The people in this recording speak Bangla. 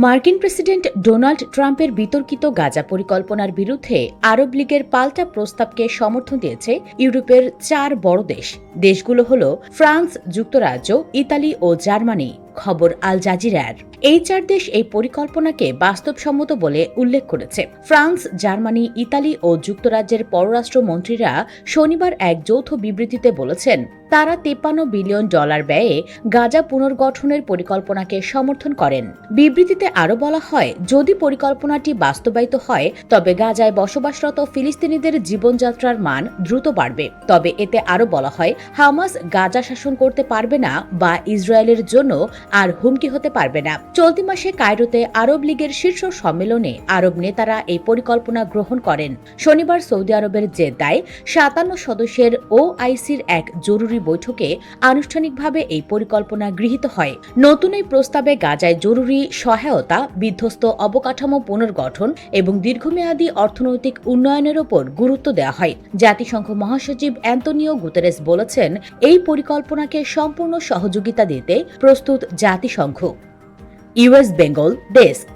মার্কিন প্রেসিডেন্ট ডোনাল্ড ট্রাম্পের বিতর্কিত গাজা পরিকল্পনার বিরুদ্ধে আরব লীগের পাল্টা প্রস্তাবকে সমর্থন দিয়েছে ইউরোপের 4 বড় দেশ। দেশগুলো হল ফ্রান্স, যুক্তরাজ্য, ইতালি ও জার্মানি। খবর আল জাজিরার। এই 4 দেশ এই পরিকল্পনাকে বাস্তবসম্মত বলে উল্লেখ করেছে। ফ্রান্স, জার্মানি, ইতালি ও যুক্তরাজ্যের পররাষ্ট্রমন্ত্রীরা শনিবার এক যৌথ বিবৃতিতে বলেছেন তারা $53 বিলিয়ন ব্যয়ে গাজা পুনর্গঠনের পরিকল্পনাকে সমর্থন করেন। বিবৃতিতে আরও বলা হয়, যদি পরিকল্পনাটি বাস্তবায়িত হয় তবে গাজায় বসবাসরত ফিলিস্তিনিদের জীবনযাত্রার মান দ্রুত বাড়বে। তবে এতে আরও বলা হয়, হামাস গাজা শাসন করতে পারবে না বা ইসরায়েলের জন্য আর হুমকি হতে পারবে না। চলতি মাসে কায়রোতে আরব লীগের শীর্ষ সম্মেলনে আরব নেতারা এই পরিকল্পনা গ্রহণ করেন। শনিবার সৌদি আরবের জেদ্দায় 57 সদস্যের ওআইসির এক জরুরি বৈঠকে আনুষ্ঠানিকভাবে এই পরিকল্পনা গৃহীত হয়। নতুন এই প্রস্তাবে গাজায় জরুরি সহায়তা, বিধ্বস্ত অবকাঠামো পুনর্গঠন এবং দীর্ঘমেয়াদী অর্থনৈতিক উন্নয়নের ওপর গুরুত্ব দেওয়া হয়। জাতিসংঘ মহাসচিব অ্যান্তোনিও গুতেরেস বলেছেন, এই পরিকল্পনাকে সম্পূর্ণ সহযোগিতা দিতে প্রস্তুত জাতিসংঘ। US Bengal desk.